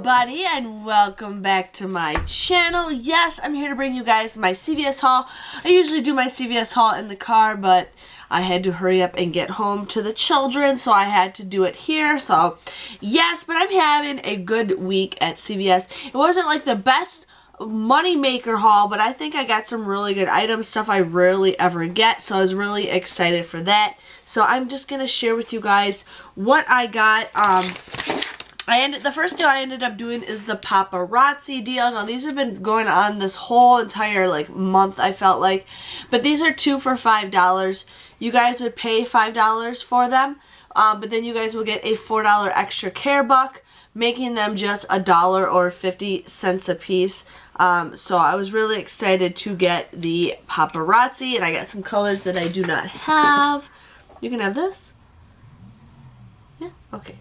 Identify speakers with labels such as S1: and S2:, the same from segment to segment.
S1: everybody, and welcome back to my channel. Yes, I'm here to bring you guys my CVS haul. I usually do my CVS haul in the car, but I had to hurry up and get home to the children, so I had to do it here. So yes, but I'm having a good week at CVS. It wasn't like the best money maker haul, but I think I got some really good items, stuff I rarely ever get, so I was really excited for that. So I'm just gonna share with you guys what I got. The first deal I ended up doing is the paparazzi deal. Now these have been going on this whole entire month, I felt like, but these are 2 for $5. You guys would pay $5 for them, but then you guys will get a $4 extra care buck, making them just $1 or 50 cents a piece. So I was really excited to get the paparazzi, and I got some colors that I do not have. You can have this? Yeah? Okay.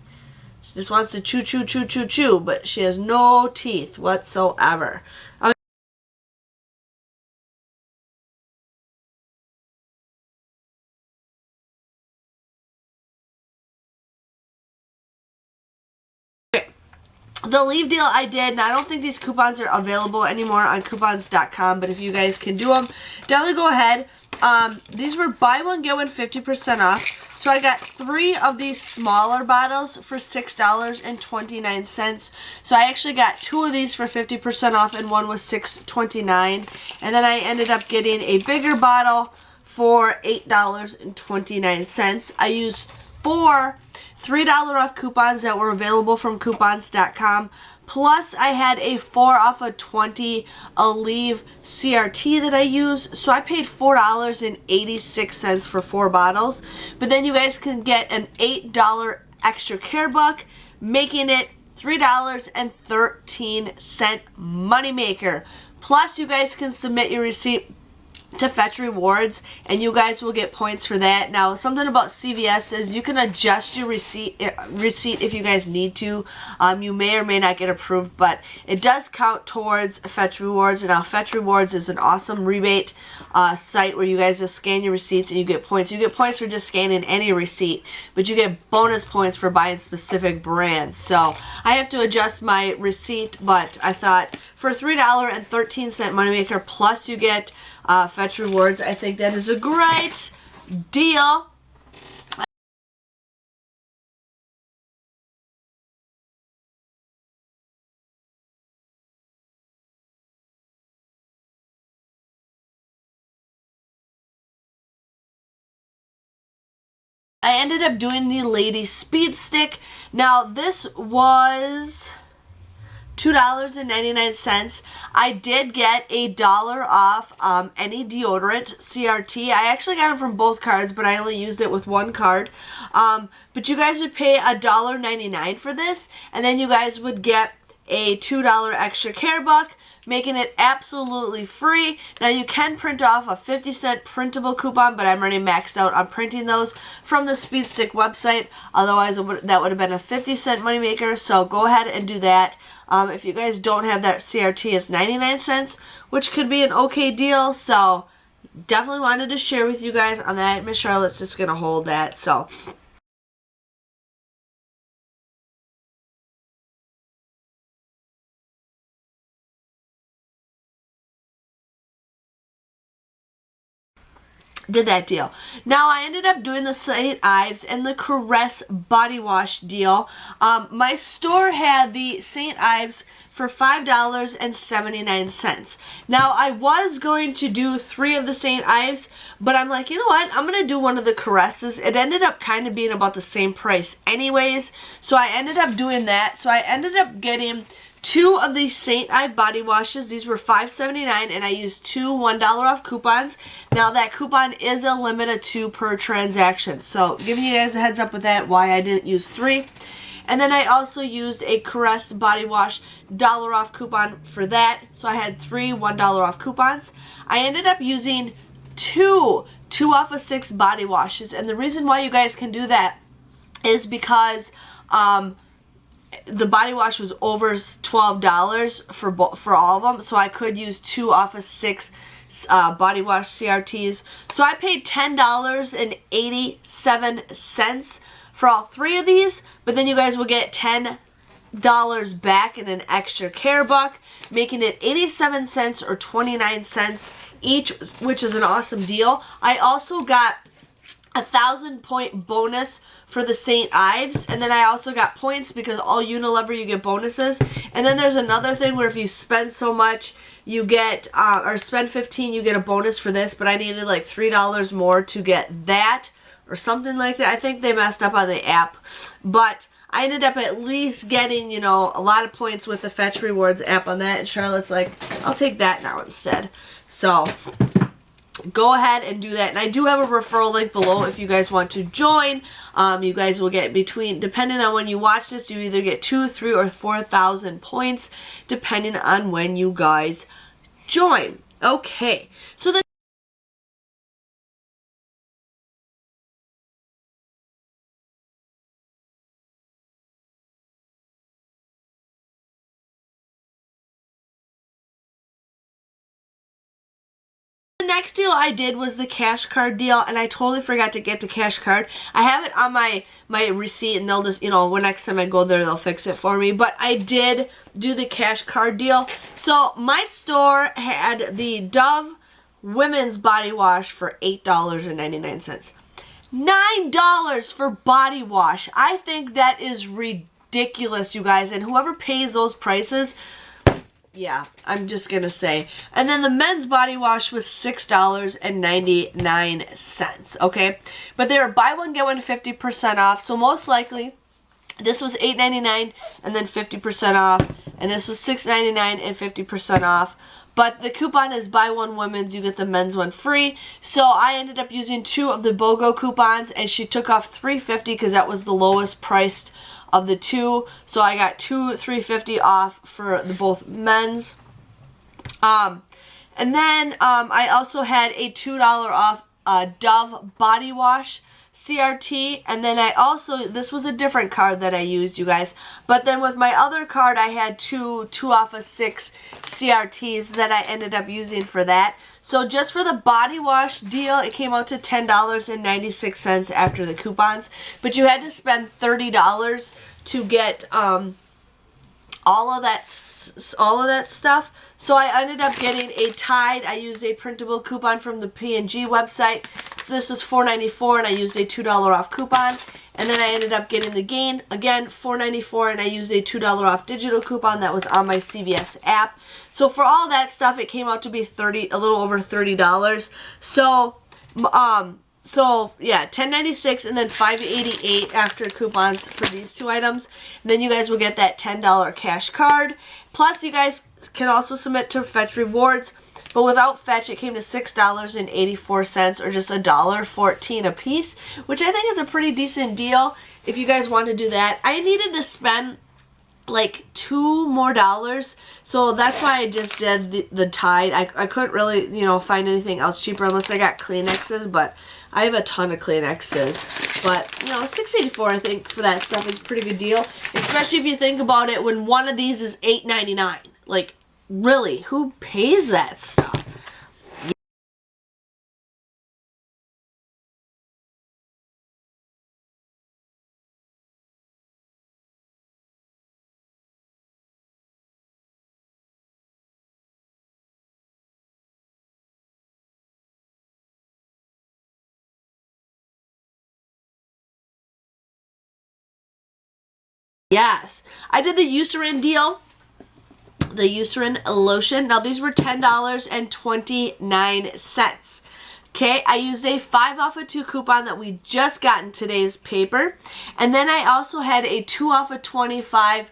S1: She just wants to chew, chew, chew, chew, chew, but she has no teeth whatsoever. The leave deal I did, and I don't think these coupons are available anymore on coupons.com, but if you guys can do them, definitely go ahead. These were buy one, get one 50% off. So I got 3 of these smaller bottles for $6.29. So I actually got 2 of these for 50% off, and one was $6.29. And then I ended up getting a bigger bottle for $8.29. I used 4 $3 off coupons that were available from coupons.com. Plus, I had a 4 off of 20 Aleve CRT that I use. So I paid $4.86 for 4 bottles. But then you guys can get an $8 extra care buck, making it $3.13 moneymaker. Plus, you guys can submit your receipt to Fetch Rewards, and you guys will get points for that. Now, something about CVS is you can adjust your receipt if you guys need to. You may or may not get approved, but it does count towards Fetch Rewards. And now Fetch Rewards is an awesome rebate site where you guys just scan your receipts and you get points. You get points for just scanning any receipt, but you get bonus points for buying specific brands. So I have to adjust my receipt, but I thought for $3.13 moneymaker, plus you get Fetch Rewards, I think that is a great deal. I ended up doing the Lady Speed Stick. Now this was $2.99. I did get $1 off any deodorant CRT. I actually got it from both cards, but I only used it with one card. But you guys would pay $1.99 for this, and then you guys would get a $2 extra care buck, making it absolutely free. Now you can print off a 50-cent printable coupon, but I'm already maxed out on printing those from the Speed Stick website. Otherwise, that would have been a 50-cent moneymaker, so go ahead and do that. If you guys don't have that CRT, it's 99 cents, which could be an okay deal. So definitely wanted to share with you guys on that. Miss Charlotte's just going to hold that. So did that deal. Now I ended up doing the St. Ives and the Caress body wash deal. My store had the St. Ives for $5.79. Now I was going to do 3 of the St. Ives, but I'm like, you know what? I'm going to do one of the Caresses. It ended up kind of being about the same price anyways, so I ended up doing that. So I ended up getting 2 of these St. Ives body washes. These were $5.79, and I used 2 $1 off coupons. Now that coupon is a limit of 2 per transaction, so giving you guys a heads up with that, why I didn't use 3. And then I also used a Caress body wash $1 off coupon for that, so I had 3 $1 off coupons. I ended up using 2 off of 6 body washes, and the reason why you guys can do that is because the body wash was over $12 for all of them, so I could use 2 off of 6 body wash CRTs. So I paid $10.87 for all 3 of these, but then you guys will get 10 back in an extra care buck, making it 87 cents or 29 cents each, which is an awesome deal. I also got a 1,000-point bonus for the St. Ives, and then I also got points because all Unilever you get bonuses. And then there's another thing where if you spend so much, you get, or spend 15, you get a bonus for this, but I needed like $3 more to get that, or something like that. I think they messed up on the app, but I ended up at least getting, you know, a lot of points with the Fetch Rewards app on that, and Charlotte's like, I'll take that now instead. So go ahead and do that. And I do have a referral link below if you guys want to join. You guys will get between, depending on when you watch this, you either get 2, 3, or 4,000 points, depending on when you guys join. Okay, so the next deal I did was the cash card deal, and I totally forgot to get the cash card. I have it on my receipt, and they'll just, you know, when next time I go there, they'll fix it for me. But I did do the cash card deal. So my store had the Dove women's body wash for $8.99. $9 for body wash. I think that is ridiculous, you guys, and whoever pays those prices, yeah, I'm just gonna say. And then the men's body wash was $6.99, okay? But they were buy one, get one 50% off, so most likely this was $8.99 and then 50% off, and this was $6.99 and 50% off. But the coupon is buy one women's, you get the men's one free. So I ended up using 2 of the BOGO coupons, and she took off $3.50 because that was the lowest priced of the 2. So I got 2 $3.50 off for the both men's. And then I also had a $2 off Dove body wash CRT, and then I also, this was a different card that I used, you guys, but then with my other card I had 2 off of 6 CRTs that I ended up using for that. So just for the body wash deal, it came out to $10.96 after the coupons, but you had to spend $30 to get all of that stuff. So I ended up getting a Tide. I used a printable coupon from the P&G website. This was $4.94, and I used a $2 off coupon. And then I ended up getting the Gain, again, $4.94, and I used a $2 off digital coupon that was on my CVS app. So for all that stuff, it came out to be a little over $30. So yeah, $10.96 and then $5.88 after coupons for these 2 items. And then you guys will get that $10 cash card. Plus, you guys can also submit to Fetch Rewards. But without Fetch, it came to $6.84 or just $1.14 a piece, which I think is a pretty decent deal if you guys want to do that. I needed to spend like $2 more, so that's why I just did the Tide. I couldn't really, you know, find anything else cheaper unless I got Kleenexes, but I have a ton of Kleenexes. But, you know, $6.84 I think for that stuff is a pretty good deal, especially if you think about it when one of these is $8.99. Like, really, who pays that stuff? Yes, I did the Eucerin deal. The Eucerin lotion. Now these were $10.29. Okay, I used a 5 off of 2 coupon that we just got in today's paper. And then I also had a 2 off of 25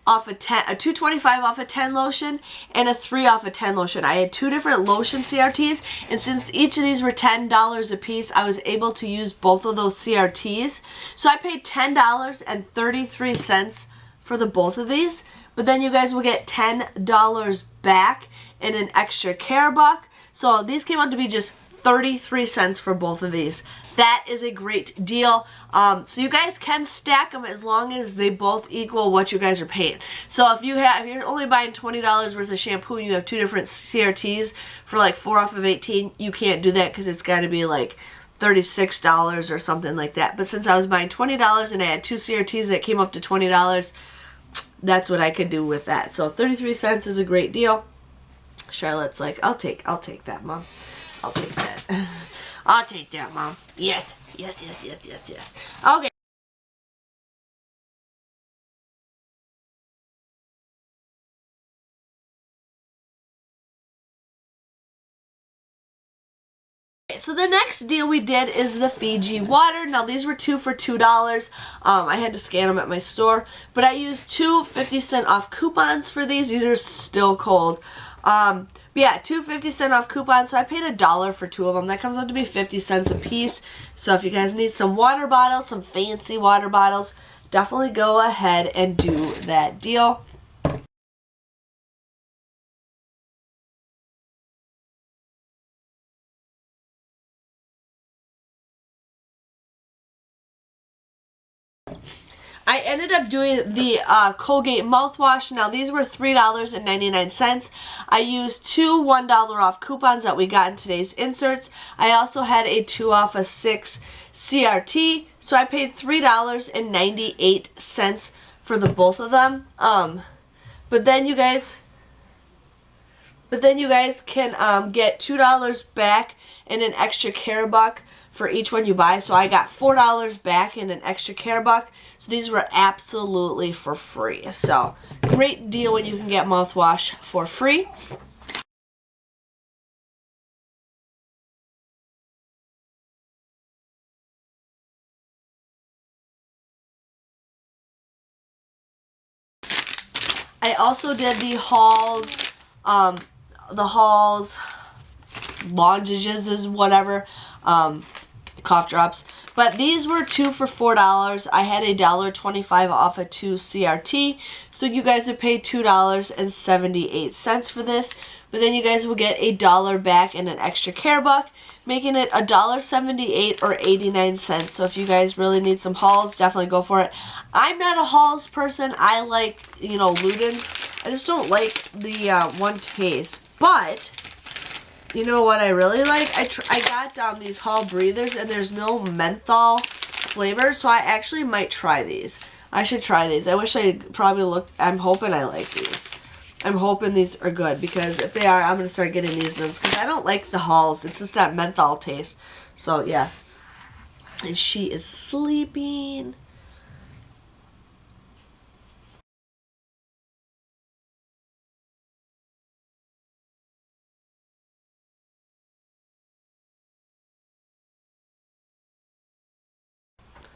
S1: off of 10, a 225 off of 10 lotion and a 3 off of 10 lotion. I had 2 different lotion CRTs, and since each of these were $10 a piece, I was able to use both of those CRTs. So I paid $10.33 for the both of these, but then you guys will get $10 back in an extra care buck. So these came out to be just 33 cents for both of these. That is a great deal. So you guys can stack them as long as they both equal what you guys are paying. So if you're only buying $20 worth of shampoo and you have 2 different CRTs for like 4 off of 18, you can't do that because it's got to be like $36 or something like that. But since I was buying $20 and I had 2 CRTs that came up to $20, that's what I could do with that. So 33 cents is a great deal. Charlotte's like, I'll take that, Mom. I'll take that. I'll take that, Mom. Yes. Yes, yes, yes, yes, yes. Okay. So the next deal we did is the Fiji Water. Now these were 2 for $2. I had to scan them at my store, but I used 2 50-cent off coupons for these. These are still cold. But yeah, 2 50-cent off coupons. So I paid $1 for 2 of them. That comes out to be 50 cents a piece. So if you guys need some water bottles, some fancy water bottles, definitely go ahead and do that deal. I ended up doing the Colgate mouthwash. Now these were $3.99. I used 2 $1 off coupons that we got in today's inserts. I also had a 2 off a 6 CRT, so I paid $3.98 for the both of them. But then you guys can get $2 back and an extra care buck for each one you buy. So I got $4 back and an extra care buck. So these were absolutely for free. So great deal when you can get mouthwash for free. I also did the Halls, Longages, whatever, cough drops. But these were 2 for $4. I had $1.25 off a 2 CRT. So you guys would pay $2.78 for this. But then you guys will get $1 back and an extra care buck, making it $1.78 or 89 cents. So if you guys really need some Halls, definitely go for it. I'm not a Halls person. I like, Luden's. I just don't like the one taste. But you know what I really like? I got these Hall breathers, and there's no menthol flavor, so I actually might try these. I should try these. I wish I probably looked. I'm hoping I like these. I'm hoping these are good, because if they are, I'm going to start getting these ones, because I don't like the Halls. It's just that menthol taste. So, yeah. And she is sleeping.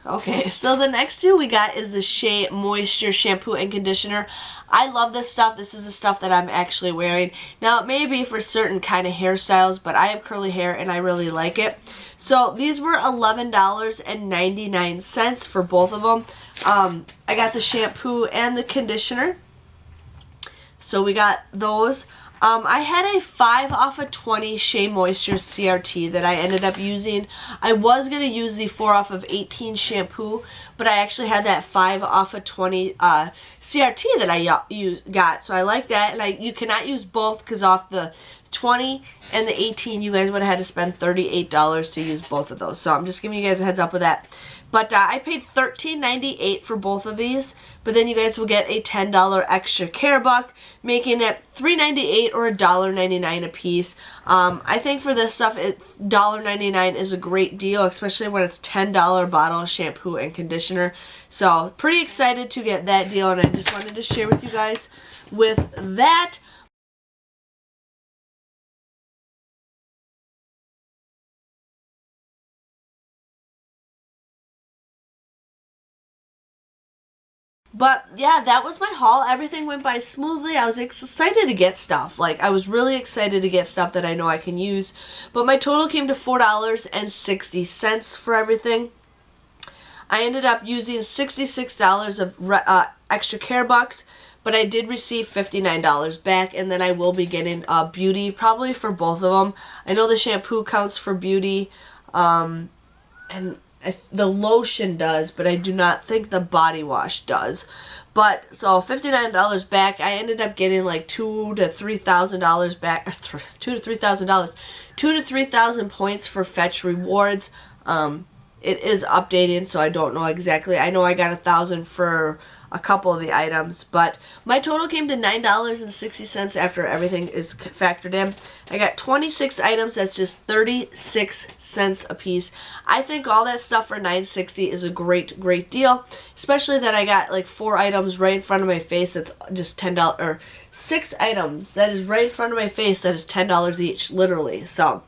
S1: Okay, so the next deal we got is the Shea Moisture Shampoo and Conditioner. I love this stuff. This is the stuff that I'm actually wearing. Now, it may be for certain kind of hairstyles, but I have curly hair and I really like it. So these were $11.99 for both of them. I got the shampoo and the conditioner. So we got those. I had a 5 off of 20 Shea Moisture CRT that I ended up using. I was going to use the 4 off of 18 shampoo, but I actually had that 5 off of 20 CRT that I got. So I like that. And you cannot use both, because off the 20 and the 18, you guys would have had to spend $38 to use both of those. So I'm just giving you guys a heads up with that. But I paid $13.98 for both of these. But then you guys will get a $10 extra care buck, making it $3.98 or $1.99 a piece. I think for this stuff, $1.99 is a great deal, especially when it's $10 bottle of shampoo and conditioner. So pretty excited to get that deal, and I just wanted to share with you guys with that. But yeah, that was my haul. Everything went by smoothly. I was excited to get stuff. I was really excited to get stuff that I know I can use. But my total came to $4.60 for everything. I ended up using $66 of extra care bucks, but I did receive $59 back, and then I will be getting beauty, probably for both of them. I know the shampoo counts for beauty, and the lotion does, but I do not think the body wash does. But so $59 back. I ended up getting like $2,000 to $3,000 back. $2,000 to $3,000, 2,000 to 3,000 points for fetch rewards. it is updating, so I don't know exactly. I know I got $1,000 for a couple of the items, but my total came to $9.60 after everything is factored in. I got 26 items. That's just 36 cents a piece. I think all that stuff for $9.60 is a great deal, especially that I got like 4 items right in front of my face. That's just $10, or 6 items that is right in front of my face. That is $10 each, literally. So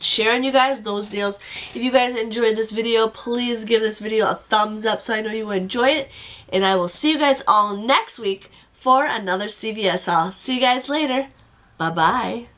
S1: sharing you guys those deals. If you guys enjoyed this video, please give this video a thumbs up so I know you enjoy it. And I will see you guys all next week for another CVS haul. See you guys later. Bye-bye.